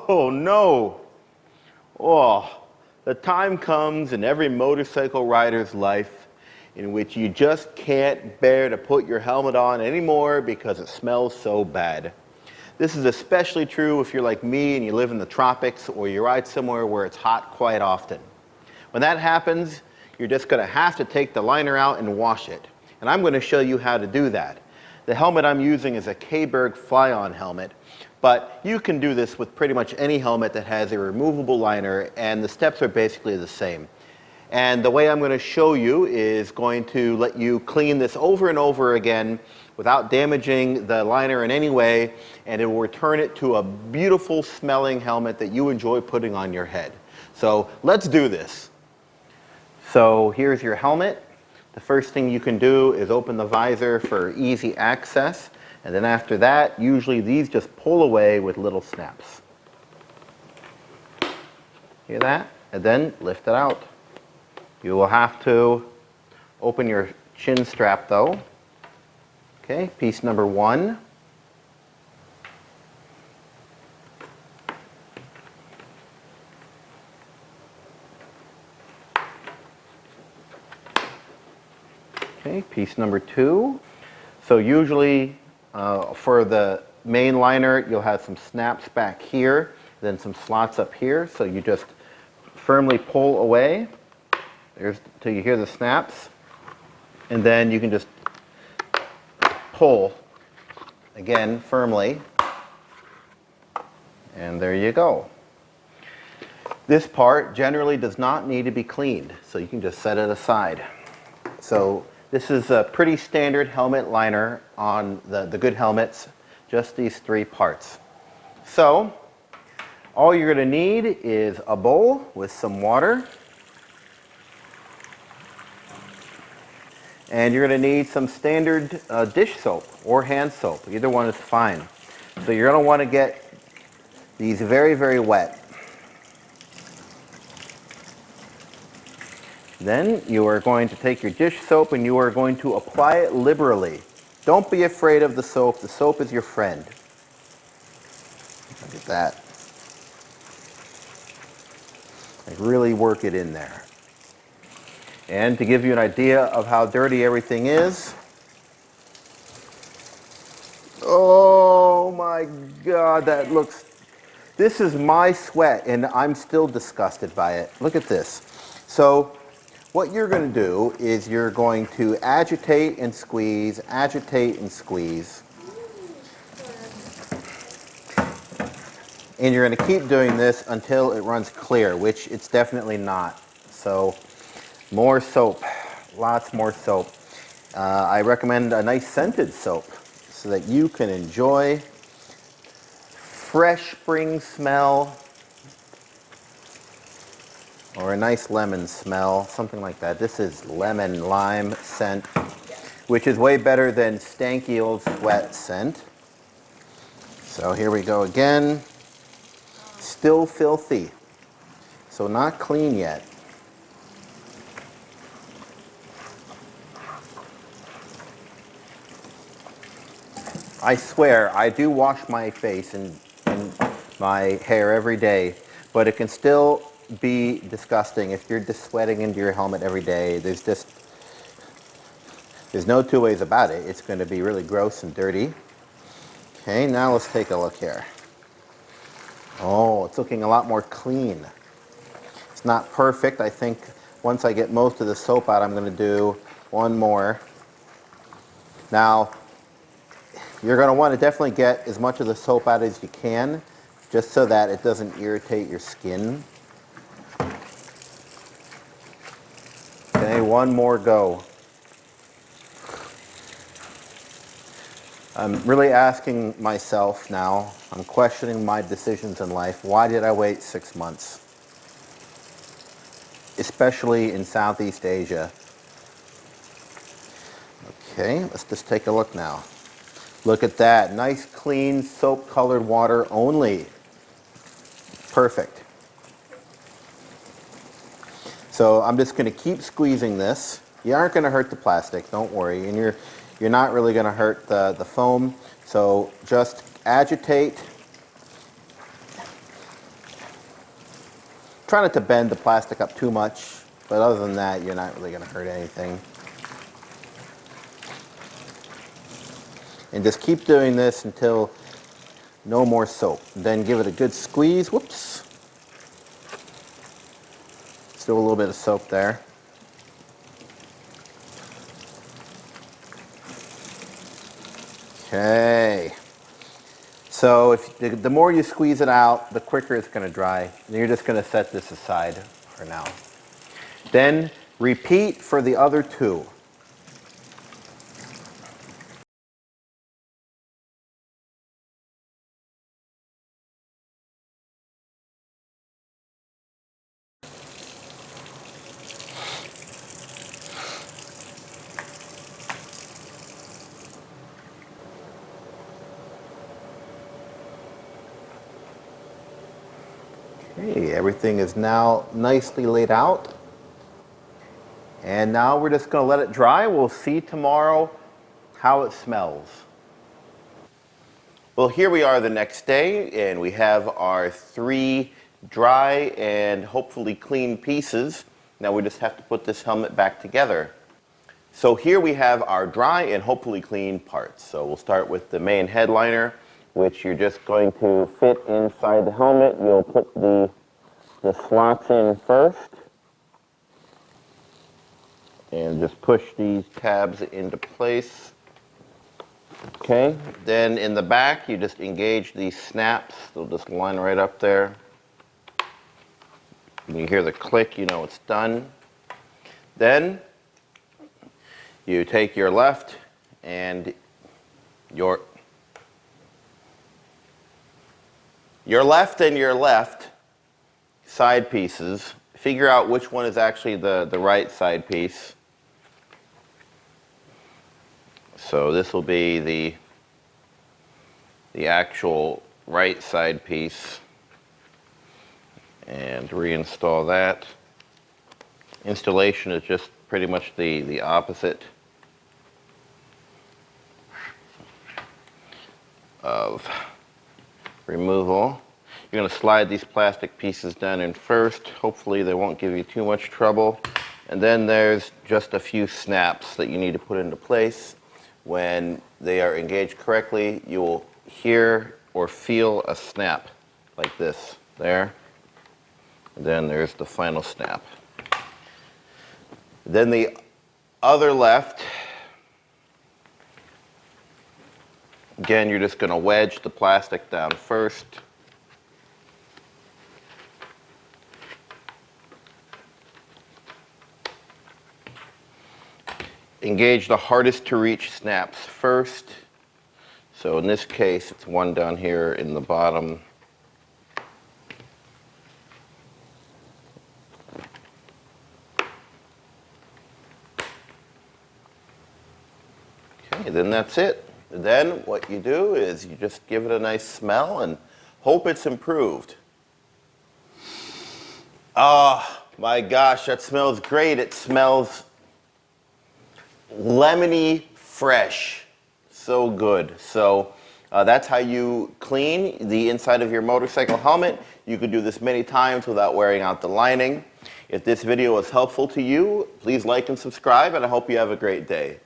Oh no! Oh, the time comes in every motorcycle rider's life in which you just can't bear to put your helmet on anymore because it smells so bad. This is especially true if you're like me and you live in the tropics or you ride somewhere where it's hot quite often. When that happens, you're just going to have to take the liner out and wash it. And I'm going to show you how to do that. The helmet I'm using is a Caberg Flyon helmet, but you can do this with pretty much any helmet that has a removable liner, and the steps are basically the same. And the way I'm going to show you is going to let you clean this over and over again without damaging the liner in any way, and it will return it to a beautiful smelling helmet that you enjoy putting on your head. So let's do this. So here's your helmet. The first thing you can do is open the visor for easy access, and then after that, usually these just pull away with little snaps. Hear that? And then lift it out. You will have to open your chin strap though. Okay, piece number one. Okay, piece number two. So usually for the main liner, you'll have some snaps back here, then some slots up here. So you just firmly pull away. There's till you hear the snaps, and then you can just pull again firmly, and there you go. This part generally does not need to be cleaned, so you can just set it aside. So this is a pretty standard helmet liner on the good helmets, just these three parts. So all you're going to need is a bowl with some water. And you're going to need some standard dish soap or hand soap. Either one is fine. So you're going to want to get these very, very wet. Then you are going to take your dish soap and you are going to apply it liberally. Don't be afraid of the soap. The soap is your friend. Look at that. Like really work it in there. And to give you an idea of how dirty everything is, oh my God, that looks, this is my sweat and I'm still disgusted by it. Look at this. So what you're going to do is you're going to agitate and squeeze, agitate and squeeze. And you're going to keep doing this until it runs clear, which it's definitely not. So more soap, lots more soap. I recommend a nice scented soap so that you can enjoy fresh spring smell or a nice lemon smell, something like that. This is lemon lime scent, which is way better than stanky old sweat scent. So here we go again. Still filthy, so not clean yet. I swear, I do wash my face and my hair every day, but it can still be disgusting if you're just sweating into your helmet every day. There's no two ways about it. It's going to be really gross and dirty. Okay, now let's take a look here. Oh, it's looking a lot more clean. It's not perfect. I think once I get most of the soap out, I'm going to do one more. Now, you're going to want to definitely get as much of the soap out as you can, just so that it doesn't irritate your skin. Okay, one more go. I'm really asking myself now, I'm questioning my decisions in life. Why did I wait 6 months? Especially in Southeast Asia. Okay, let's just take a look now. Look at that, nice clean soap colored water only. Perfect. So I'm just going to keep squeezing this. You aren't going to hurt the plastic, don't worry, and you're not really going to hurt the foam. So just agitate Try not to bend the plastic up too much, but other than that, you're not really going to hurt anything. And just keep doing this until no more soap. Then give it a good squeeze. Whoops. Still a little bit of soap there. Okay. So if the more you squeeze it out, the quicker it's going to dry. And you're just going to set this aside for now. Then repeat for the other two. Okay, everything is now nicely laid out. And now we're just going to let it dry. We'll see tomorrow how it smells. Well, here we are the next day, and we have our 3 dry and hopefully clean pieces. Now we just have to put this helmet back together. So here we have our dry and hopefully clean parts. So we'll start with the main headliner, which you're just going to fit inside the helmet. You'll put the slots in first. And just push these tabs into place. Okay, then in the back, you just engage these snaps. They'll just line right up there. When you hear the click, you know it's done. Then you take your left and your left side pieces. Figure out which one is actually the right side piece. So this will be the actual right side piece, and reinstall that. Installation is just pretty much the opposite of removal. You're going to slide these plastic pieces down in first. Hopefully they won't give you too much trouble. And then there's just a few snaps that you need to put into place. When they are engaged correctly, you will hear or feel a snap like this there. And then there's the final snap. Then the other left, again, you're just going to wedge the plastic down first. Engage the hardest to reach snaps first. So in this case, it's one down here in the bottom. Okay, then that's it. Then what you do is you just give it a nice smell and hope it's improved. Oh my gosh, that smells great. It smells lemony fresh. So good. So that's how you clean the inside of your motorcycle helmet. You could do this many times without wearing out the lining. If this video was helpful to you, please like and subscribe, and I hope you have a great day.